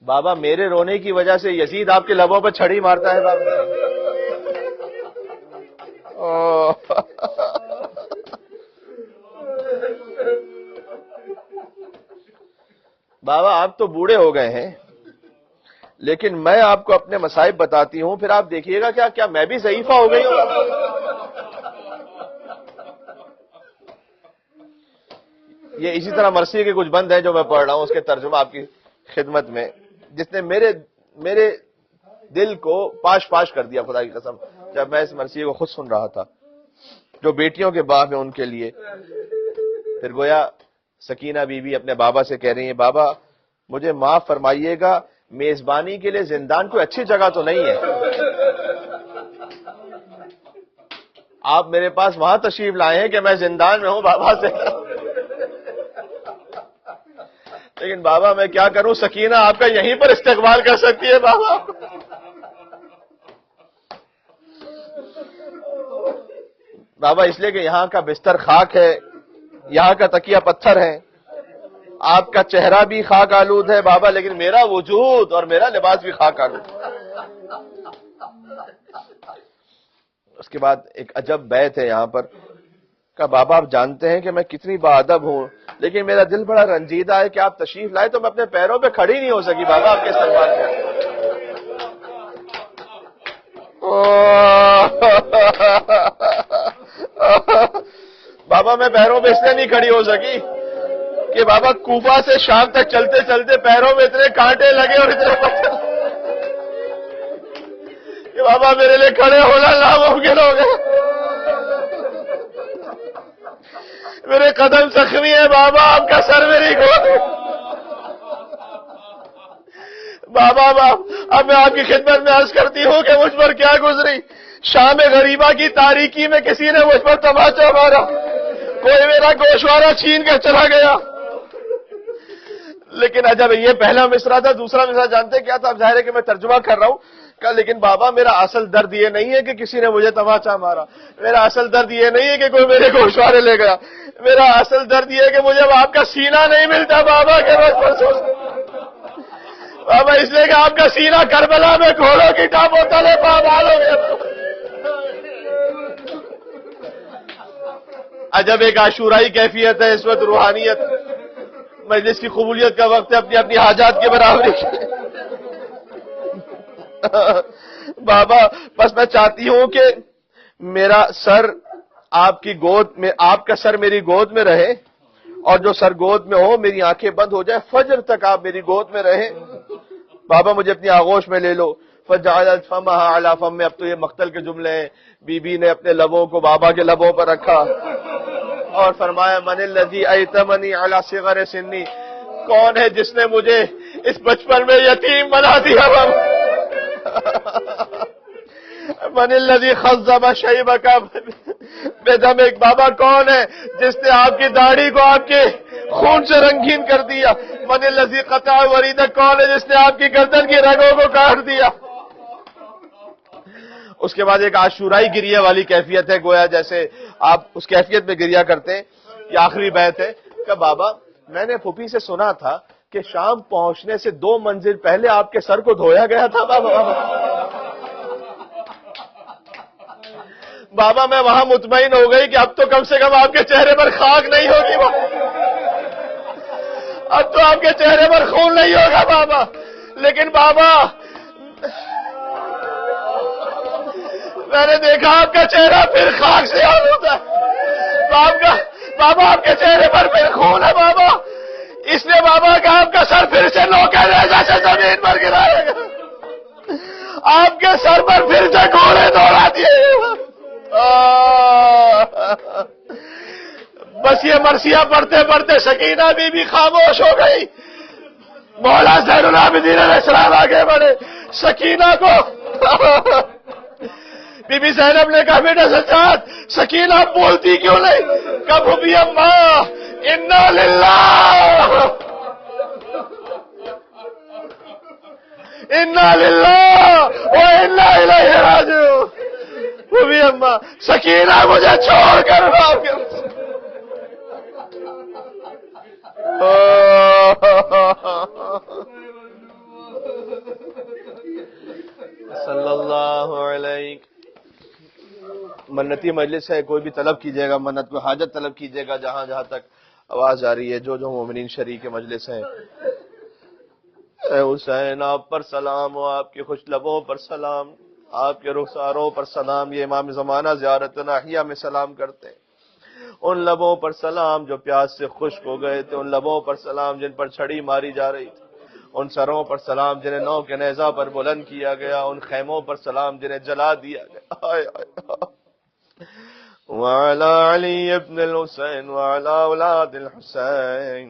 بابا میرے رونے کی وجہ سے یزید آپ کے لبوں پر چھڑی مارتا ہے بابا۔ بابا آپ تو بوڑھے ہو گئے ہیں، لیکن میں آپ کو اپنے مصائب بتاتی ہوں، پھر آپ دیکھیے گا کیا میں بھی ضعیفہ ہو گئی ہوں۔ یہ اسی طرح مرثیے کے کچھ بند ہیں جو میں پڑھ رہا ہوں، اس کے ترجمہ آپ کی خدمت میں، جس نے میرے دل کو پاش پاش کر دیا، خدا کی قسم، جب میں اس مرثیے کو خود سن رہا تھا، جو بیٹیوں کے باپ ہیں ان کے لیے۔ پھر گویا سکینہ بی بی اپنے بابا سے کہہ رہی ہیں، بابا مجھے معاف فرمائیے گا، میزبانی کے لیے زندان کوئی اچھی جگہ تو نہیں ہے، آپ میرے پاس وہاں تشریف لائے ہیں کہ میں زندان میں ہوں بابا سے، لیکن بابا میں کیا کروں، سکینہ آپ کا یہیں پر استقبال کر سکتی ہے بابا۔ بابا اس لیے کہ یہاں کا بستر خاک ہے، یہاں کا تکیہ پتھر ہے، آپ کا چہرہ بھی خاک آلود ہے بابا، لیکن میرا وجود اور میرا لباس بھی خاک آلود ہے۔ اس کے بعد ایک عجب بیت ہے یہاں پر، کہ بابا آپ جانتے ہیں کہ میں کتنی باادب ہوں، لیکن میرا دل بڑا رنجیدہ ہے کہ آپ تشریف لائے تو میں اپنے پیروں پہ کھڑی نہیں ہو سکی بابا آپ کے استقبال میں۔ بابا میں پیروں پہ اس لیے نہیں کھڑی ہو سکی کہ بابا کوفہ سے شام تک چلتے چلتے پیروں میں اتنے کانٹے لگے اور اتنے پتھر کہ بابا میرے لیے کھڑے ہونا ناممکن ہو گیا، میرے قدم زخمی ہے بابا، آپ کا سر میری گود۔ بابا اب میں آپ کی خدمت میں عرض کرتی ہوں کہ مجھ پر کیا گزری، شام غریبہ کی تاریکی میں کسی نے مجھ پر تماچا مارا، کوئی میرا گوشوارہ چھین کر چلا گیا۔ لیکن جب یہ پہلا مصرع تھا، دوسرا مصرع جانتے کیا تھا؟ اب ظاہر ہے کہ میں ترجمہ کر رہا ہوں، کہ لیکن بابا میرا اصل درد یہ نہیں ہے کہ کسی نے مجھے تماچا مارا، میرا اصل درد یہ نہیں ہے کہ کوئی میرے گوشوارے لے گیا، میرا اصل درد یہ ہے کہ مجھے اب آپ کا سینہ نہیں ملتا بابا کے بابا اس لیے کہ آپ کا سینہ کربلا میں گھوڑوں کی ٹاپوں تلے پامال ہو گیا. عجب ایک عاشورائی کیفیت ہے اس وقت، روحانیت. مجلس کی قبولیت کا وقت ہے، اپنی اپنی حاجات کے برابری کی. بابا بس میں چاہتی ہوں کہ میرا سر آپ کی گود میں، آپ کا سر میری گود میں رہے، اور جو سر گود میں ہو میری آنکھیں بند ہو جائے، فجر تک آپ میری گود میں رہیں. بابا مجھے اپنی آغوش میں لے لو. فجعلت فمها على فم، اب تو یہ مقتل کے جملے ہیں. بی بی نے اپنے لبوں کو بابا کے لبوں پر رکھا اور فرمایا من الذی ایتمنی علی صغر سنی، کون ہے جس نے مجھے اس بچپن میں یتیم بنا دیا. من الذی خضب شیبک بدمک، بابا کون ہے جس نے آپ کی داڑھی کو آپ کے خون سے رنگین کر دیا. من الذی قطع وریدک، کون ہے جس نے آپ کی گردن کی رگوں کو کاٹ دیا. اس کے بعد ایک عاشورائی گریہ والی کیفیت ہے، گویا جیسے آپ اس کیفیت میں گریہ کرتے ہیں. یہ آخری بیت ہے کہ بابا میں نے پھوپھی سے سنا تھا کہ شام پہنچنے سے 2 منزل پہلے آپ کے سر کو دھویا گیا تھا. بابا میں وہاں مطمئن ہو گئی کہ اب تو کم سے کم آپ کے چہرے پر خاک نہیں ہوگی، اب تو آپ کے چہرے پر خون نہیں ہوگا بابا. لیکن بابا میں نے دیکھا آپ کا چہرہ پھر خاک سے آلودہ ہے. بابا آپ کے چہرے پر پھر خون ہے بابا، اس لیے بابا کہ آپ کا سر پھر سے نوکے ریزہ سے زمین پر گرائے گا، آپ کے سر پر پھر سے گھوڑے دوڑا دیے. بس یہ مرثیہ پڑھتے پڑھتے سکینہ بی بی خاموش ہو گئی. مولا زین العابدین علیہ السلام آگے بڑھے. سکینہ کو بی بی زینب نے کہا بیٹا سجاد سکینہ بولتی کیوں نہیں؟ کب بھی اماں انا للہ انا للہ و انا الیہ راجعون. وہ بھی اماں سکینہ مجھے چھوڑ کر صلی اللہ علیہ. منتی مجلس ہے، کوئی بھی طلب کیجیے گا، منت کو حاجت طلب کیجیے گا جہاں جہاں تک آواز آ رہی ہے. جو مومنین شریک مجلس ہیں. اے حسین آپ پر سلام ہو، آپ کے خوش لبوں پر سلام، آپ کے رخساروں پر سلام. یہ امام زمانہ زیارت ناحیہ میں سلام کرتے ہیں. ان لبوں پر سلام جو پیاس سے خشک ہو گئے تھے، ان لبوں پر سلام جن پر چھڑی ماری جا رہی تھی، ان سروں پر سلام جنہیں نو کے نیزہ پر بلند کیا گیا، ان خیموں پر سلام جنہیں جلا دیا گیا. وعلى علي بن الحسين وعلى أولاد الحسين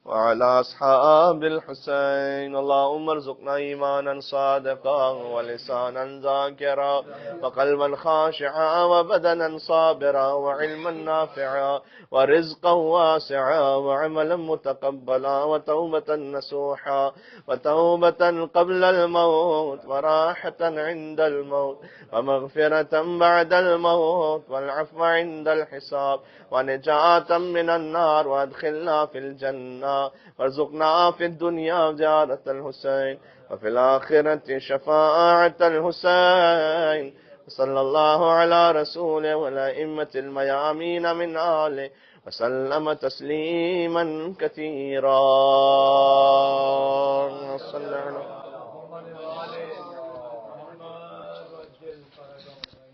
وعلى أصحاب الحسين. اللهم ارزقنا إيمانا صادقا ولسانا ذاكرا وقلبا خاشعا وبدنا صابرا وعلما نافعا ورزقا واسعا وعملا متقبلا وتوبة نصوحا وتوبة قبل الموت وراحة عند الموت ومغفرة بعد الموت والعفو عند الحساب ونجاة من النار وادخلنا في الجنة وارزقنا في الدنيا زيارة الحسين وفي الآخرة شفاعة الحسين. صلى الله على رسوله والأئمة الميامين من آله وسلم تسليما كثيرا. صلى الله عليه